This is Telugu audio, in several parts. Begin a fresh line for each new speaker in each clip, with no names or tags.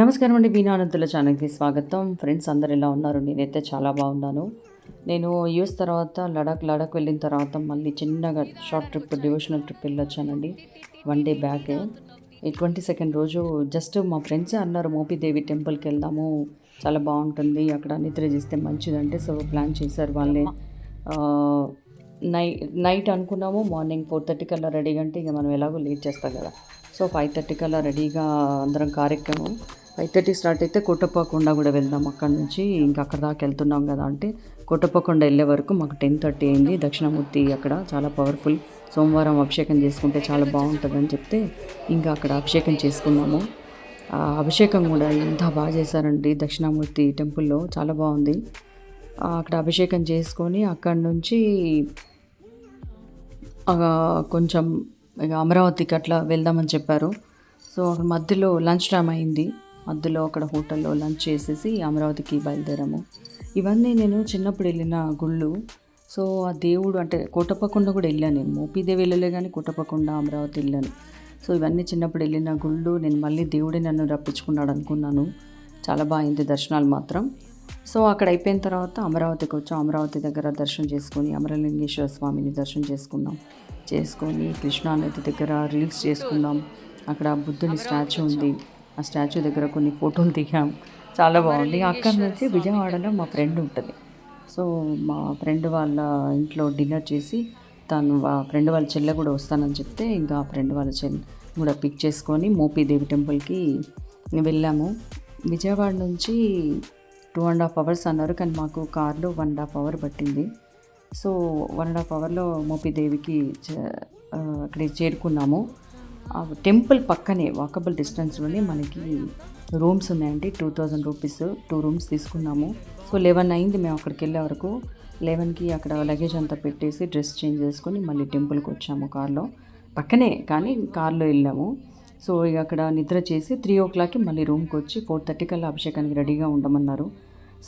నమస్కారం అండి. వీణానంతుల ఛానల్కి స్వాగతం. ఫ్రెండ్స్ అందరు ఎలా ఉన్నారు? నేనైతే చాలా బాగున్నాను. నేను యూఎస్ తర్వాత లడాక్ వెళ్ళిన తర్వాత మళ్ళీ చిన్నగా షార్ట్ ట్రిప్ డివోషనల్ ట్రిప్ వెళ్ళొచ్చానండి. 1 డే బ్యాకే. ఈ 22nd రోజు జస్ట్ మా ఫ్రెండ్సే అన్నారు, మోపిదేవి టెంపుల్కి వెళ్దాము, చాలా బాగుంటుంది, అక్కడ నిద్ర చేస్తే మంచిదంటే. సో ప్లాన్ చేశారు వాళ్ళే. నైట్ అనుకున్నాము, మార్నింగ్ 4:30 కల్లా రెడీగా, అంటే ఇక మనం ఎలాగో లేట్ చేస్తాం కదా. సో 5:30 కల్లా రెడీగా అందరం కార్ ఎక్కాము. 5:30 స్టార్ట్ అయితే కోటప్పకొండ కూడా వెళ్దాం అక్కడ నుంచి, ఇంకా అక్కడ దాకా వెళ్తున్నాం కదా అంటే కోటప్పకొండ వెళ్ళే వరకు మాకు 10:30 అయింది. దక్షిణామూర్తి అక్కడ చాలా పవర్ఫుల్, సోమవారం అభిషేకం చేసుకుంటే చాలా బాగుంటుందని చెప్తే ఇంకా అక్కడ అభిషేకం చేసుకున్నాము. ఆ అభిషేకం కూడా ఎంత బాగా చేశారండి దక్షిణామూర్తి టెంపుల్లో, చాలా బాగుంది. అక్కడ అభిషేకం చేసుకొని అక్కడి నుంచి కొంచెం ఇక అమరావతికి అట్లా వెళ్దామని చెప్పారు. సో మధ్యలో లంచ్ టైం అయింది, మధ్యలో అక్కడ హోటల్లో లంచ్ చేసేసి అమరావతికి బయలుదేరాము. ఇవన్నీ నేను చిన్నప్పుడు వెళ్ళిన గుళ్ళు. సో ఆ దేవుడు అంటే కోటప్పకొండ కూడా వెళ్ళాను నేను, మోపిదేవి వెళ్ళలే కానీ కోటప్పకొండ, అమరావతి వెళ్ళాను. సో ఇవన్నీ చిన్నప్పుడు వెళ్ళిన గుళ్ళు. నేను మళ్ళీ దేవుడే నన్ను రప్పించుకున్నాడు అనుకున్నాను. చాలా బాగుంది దర్శనాలు మాత్రం. సో అక్కడ అయిపోయిన తర్వాత అమరావతికి వచ్చాం. అమరావతి దగ్గర దర్శనం చేసుకొని అమరలింగేశ్వర స్వామిని దర్శనం చేసుకొని కృష్ణానది దగ్గర రీల్స్ చేసుకున్నాం. అక్కడ బుద్ధుని స్టాచ్యూ ఉంది, ఆ స్టాచ్యూ దగ్గర కొన్ని ఫోటోలు దిగాం, చాలా బాగుంది. అక్కడ నుంచి విజయవాడలో మా ఫ్రెండ్ ఉంటుంది. సో మా ఫ్రెండ్ వాళ్ళ ఇంట్లో డిన్నర్ చేసి, ఫ్రెండ్ వాళ్ళ చెల్లె కూడా వస్తానని చెప్తే ఇంకా ఆ ఫ్రెండ్ వాళ్ళ చెల్లె కూడా పిక్ చేసుకొని మోపిదేవి టెంపుల్కి వెళ్ళాము. విజయవాడ నుంచి 2.5 hours అన్నారు, కానీ మాకు కార్లో 1.5 hour పట్టింది. సో 1.5 hourలో మోపిదేవికి అక్కడికి చేరుకున్నాము. టెంపుల్ పక్కనే వాకబుల్ డిస్టెన్స్లోనే మనకి రూమ్స్ ఉన్నాయండి. 2000 రూపీస్ 2 rooms తీసుకున్నాము. సో 11 అయింది మేము అక్కడికి వెళ్ళే వరకు. 11కి అక్కడ లగేజ్ అంతా పెట్టేసి డ్రెస్ చేంజ్ చేసుకొని మళ్ళీ టెంపుల్కి వచ్చాము. కార్లో పక్కనే కానీ కార్లో వెళ్ళాము. సో ఇక అక్కడ నిద్ర చేసి 3 o'clockకి మళ్ళీ రూమ్కి వచ్చి 4:30 కల్లా అభిషేకానికి రెడీగా ఉండమన్నారు.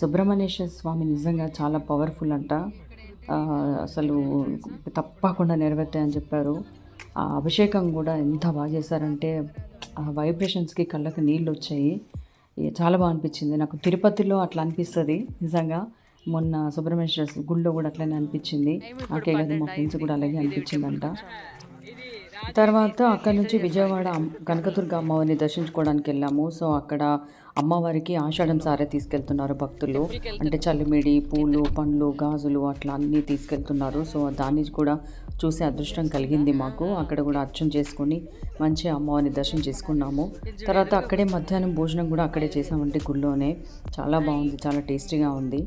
సుబ్రహ్మణ్యేశ్వర స్వామి నిజంగా చాలా పవర్ఫుల్ అంట, అసలు తప్పకుండా నెరవేర్తాయని చెప్పారు. ఆ అభిషేకం కూడా ఎంత బాగా చేశారంటే ఆ వైబ్రేషన్స్కి కళ్ళకి నీళ్ళు వచ్చాయి. చాలా బాగా అనిపించింది నాకు. తిరుపతిలో అట్లా అనిపిస్తుంది నిజంగా. మొన్న సుబ్రహ్మణ్యేశ్వర గుడిలో కూడా అట్లనే అనిపించింది. నాకే కాదు మా ఫ్రెండ్స్ కూడా అలాగే అనిపించిందంట. తర్వాత అక్కడ నుంచి విజయవాడ కనకదుర్గ అమ్మవారిని దర్శించుకోవడానికి వెళ్ళాము. సో అక్కడ అమ్మవారికి ఆషాఢం సారే తీసుకెళ్తున్నారు భక్తులు, అంటే చల్లిమిడి, పూలు, పండ్లు, గాజులు అట్లా అన్నీ తీసుకెళ్తున్నారు. సో దాన్ని కూడా చూసే అదృష్టం కలిగింది మాకు. అక్కడ కూడా అర్చన చేసుకొని మంచిగా అమ్మవారిని దర్శనం చేసుకున్నాము. తర్వాత అక్కడే మధ్యాహ్నం భోజనం కూడా అక్కడే చేసామంటే గుళ్ళోనే. చాలా బాగుంది, చాలా టేస్టీగా ఉంది.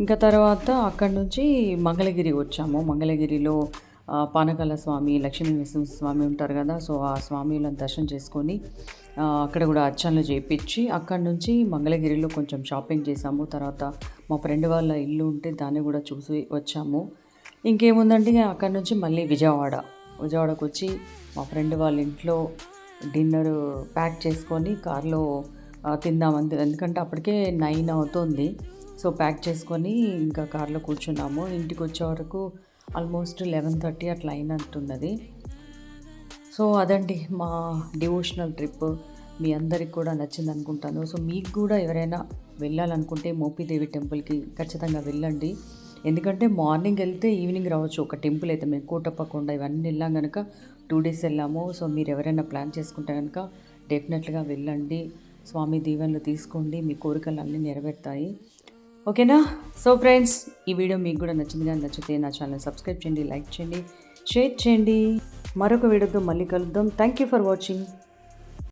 ఇంకా తర్వాత అక్కడ నుంచి మంగళగిరి వచ్చాము. మంగళగిరిలో పానకాల స్వామి, లక్ష్మీ నరసింహస్వామి ఉంటారు కదా. సో ఆ స్వామిలను దర్శనం చేసుకొని అక్కడ కూడా అర్చనలు చేయించి అక్కడ నుంచి మంగళగిరిలో కొంచెం షాపింగ్ చేసాము. తర్వాత మా ఫ్రెండ్ వాళ్ళ ఇల్లు ఉంటే దాన్ని కూడా చూసి వచ్చాము. ఇంకేముందంటే అక్కడ నుంచి మళ్ళీ విజయవాడకు వచ్చి మా ఫ్రెండ్ వాళ్ళ ఇంట్లో డిన్నర్ ప్యాక్ చేసుకొని కార్లో తిందామని, ఎందుకంటే అప్పటికే 9 అవుతుంది. సో ప్యాక్ చేసుకొని ఇంకా కార్లో కూర్చున్నాము. ఇంటికి వచ్చే వరకు ఆల్మోస్ట్ 11:30 అట్లా అయినట్టున్నది. సో అదండి మా డివోషనల్ ట్రిప్. మీ అందరికి కూడా నచ్చింది అనుకుంటాను. సో మీకు కూడా ఎవరైనా వెళ్ళాలనుకుంటే మోపిదేవి టెంపుల్కి ఖచ్చితంగా వెళ్ళండి. ఎందుకంటే మార్నింగ్ వెళ్తే ఈవినింగ్ రావచ్చు. ఒక టెంపుల్ అయితే మేము కోటప్పకొండ ఇవన్నీ వెళ్ళాం కనుక 2 days వెళ్ళాము. సో మీరు ఎవరైనా ప్లాన్ చేసుకుంటే కనుక డెఫినెట్గా వెళ్ళండి. స్వామి దీవెనలు తీసుకోండి, మీ కోరికలు అన్నీ నెరవేరుతాయి. ఓకేనా? సో ఫ్రెండ్స్, ఈ వీడియో మీకు కూడా నచ్చింది కానీ నచ్చితే నా ఛానల్ సబ్స్క్రైబ్ చేయండి, లైక్ చేయండి, షేర్ చేయండి. మరొక వీడియోతో మళ్ళీ కలుద్దాం. Thank you for watching.